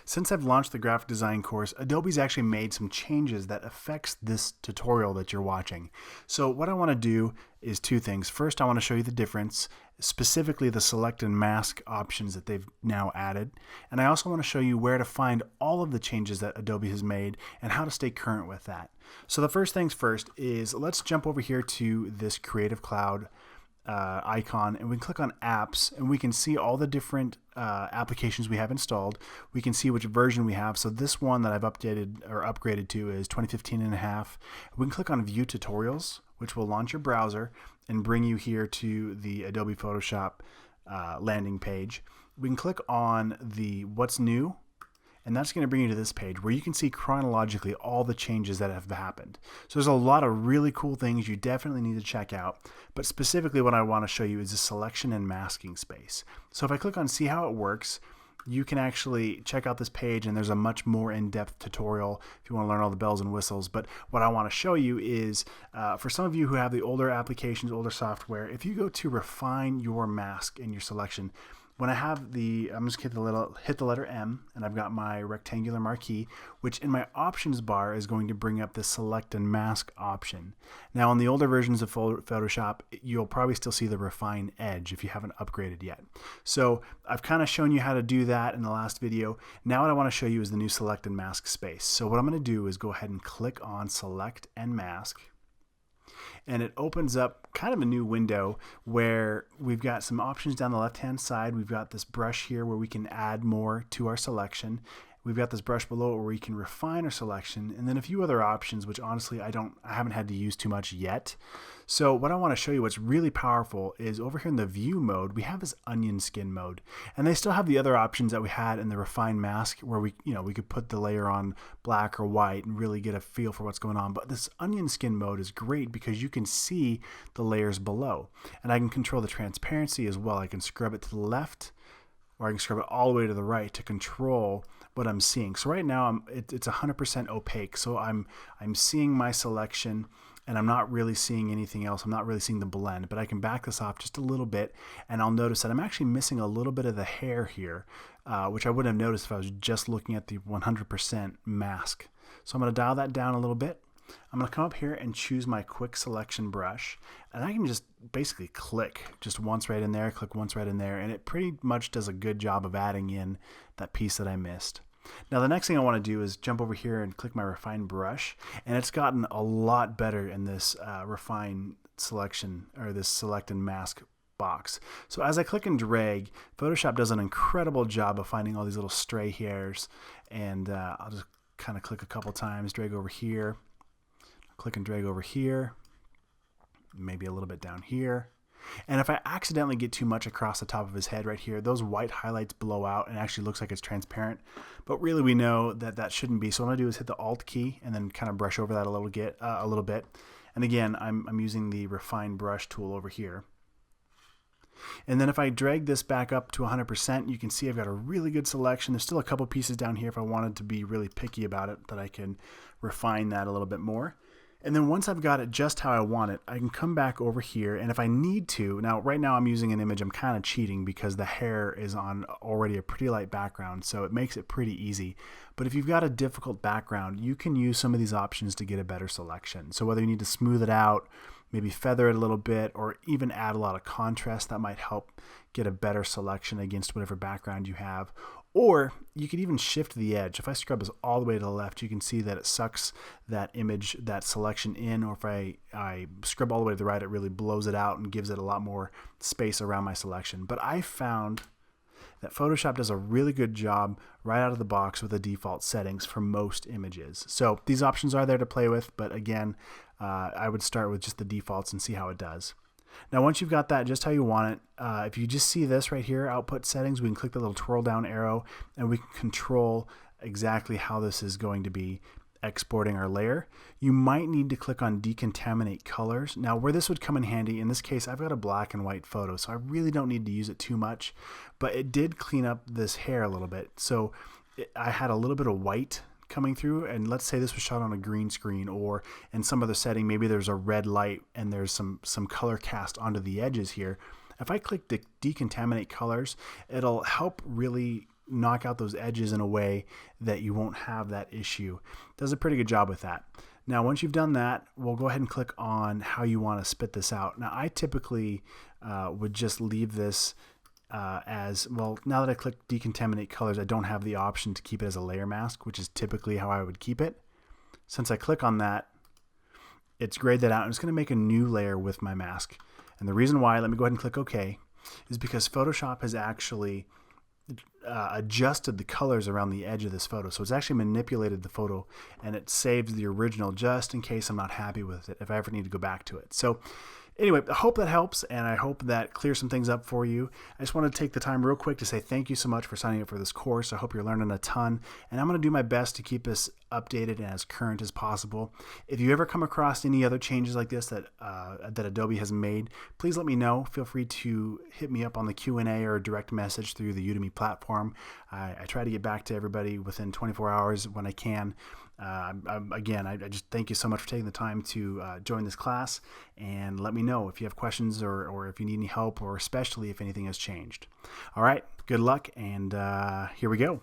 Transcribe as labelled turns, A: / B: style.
A: Since I've launched the graphic design course, Adobe's actually made some changes that affects this tutorial that you're watching. So what I want to do is two things. First, I want to show you the difference, specifically the select and mask options that they've now added. And I also want to show you where to find all of the changes that Adobe has made and how to stay current with that. So the first things first is let's jump over here to this Creative Cloud icon, and we can click on apps, and we can see all the different applications we have installed. We can see which version we have. So this one that I've updated or upgraded to is 2015 and a half. We can click on View Tutorials, which will launch your browser and bring you here to the Adobe Photoshop landing page. We can click on the What's New, and that's going to bring you to this page where you can see chronologically all the changes that have happened. So there's a lot of really cool things you definitely need to check out, but specifically what I want to show you is the selection and masking space. So if I click on see how it works, you can actually check out this page, and there's a much more in-depth tutorial if you want to learn all the bells and whistles. But what I want to show you is for some of you who have the older applications, older software, if you go to refine your mask in your selection, when I have I'm just hit the letter M, and I've got my rectangular marquee, which in my options bar is going to bring up the select and mask option. Now on the older versions of Photoshop, you'll probably still see the refine edge if you haven't upgraded yet. So I've kind of shown you how to do that in the last video. Now what I want to show you is the new select and mask space. So what I'm going to do is go ahead and click on select and mask, and it opens up kind of a new window where we've got some options down the left hand side. We've got this brush here where we can add more to our selection. We've got this brush below where we can refine our selection, and then a few other options which honestly I haven't had to use too much yet. So what I want to show you what's really powerful is over here in the view mode, we have this onion skin mode, and they still have the other options that we had in the refine mask where we could put the layer on black or white and really get a feel for what's going on. But this onion skin mode is great because you can see the layers below, and I can control the transparency as well. I can scrub it to the left, or I can scrub it all the way to the right to control what I'm seeing. So right now it's 100% opaque, so I'm seeing my selection, and I'm not really seeing anything else. I'm not really seeing the blend, but I can back this off just a little bit, and I'll notice that I'm actually missing a little bit of the hair here, which I wouldn't have noticed if I was just looking at the 100% mask. So I'm going to dial that down a little bit. I'm going to come up here and choose my quick selection brush, and I can just basically click just once right in there, click once right in there, and it pretty much does a good job of adding in that piece that I missed. Now the next thing I want to do is jump over here and click my refine brush, and it's gotten a lot better in this refine selection, or this select and mask box. So as I click and drag, Photoshop does an incredible job of finding all these little stray hairs, and I'll just kind of click a couple times, drag over here, click and drag over here, maybe a little bit down here. And if I accidentally get too much across the top of his head right here, those white highlights blow out and it actually looks like it's transparent. But really we know that that shouldn't be. So what I'm gonna do is hit the Alt key and then kind of brush over that a little bit. And again, I'm using the refine brush tool over here. And then if I drag this back up to 100%, you can see I've got a really good selection. There's still a couple pieces down here if I wanted to be really picky about it, that I can refine that a little bit more. And then once I've got it just how I want it, I can come back over here, and if I need to, now right now I'm using an image, I'm kind of cheating because the hair is on already a pretty light background, so it makes it pretty easy. But if you've got a difficult background, you can use some of these options to get a better selection. So whether you need to smooth it out, maybe feather it a little bit, or even add a lot of contrast, that might help get a better selection against whatever background you have. Or you could even shift the edge. If I scrub this all the way to the left, you can see that it sucks that image, that selection in, or if I scrub all the way to the right, it really blows it out and gives it a lot more space around my selection. But I found that Photoshop does a really good job right out of the box with the default settings for most images. So these options are there to play with, but again, I would start with just the defaults and see how it does. Now once you've got that just how you want it, if you just see this right here, output settings, we can click the little twirl down arrow and we can control exactly how this is going to be exporting our layer. You might need to click on decontaminate colors. Now where this would come in handy, in this case I've got a black and white photo, so I really don't need to use it too much, but it did clean up this hair a little bit. So I had a little bit of white coming through, and let's say this was shot on a green screen, or in some other setting, maybe there's a red light and there's some color cast onto the edges here. If I click decontaminate colors, it'll help really knock out those edges in a way that you won't have that issue. It does a pretty good job with that. Now, once you've done that, we'll go ahead and click on how you want to spit this out. Now, I typically would just leave this as, well, now that I click decontaminate colors, I don't have the option to keep it as a layer mask, which is typically how I would keep it. Since I click on that, it's grayed that out. I'm just going to make a new layer with my mask. And the reason why, let me go ahead and click OK, is because Photoshop has actually adjusted the colors around the edge of this photo. So it's actually manipulated the photo, and it saves the original just in case I'm not happy with it, if I ever need to go back to it. So anyway, I hope that helps, and I hope that clears some things up for you. I just want to take the time real quick to say thank you so much for signing up for this course. I hope you're learning a ton, and I'm going to do my best to keep this updated and as current as possible. If you ever come across any other changes like this that Adobe has made, please let me know. Feel free to hit me up on the Q&A or direct message through the Udemy platform. I try to get back to everybody within 24 hours when I can. Again, I just thank you so much for taking the time to join this class, and let me know if you have questions or if you need any help, or especially if anything has changed. All right, good luck, and here we go.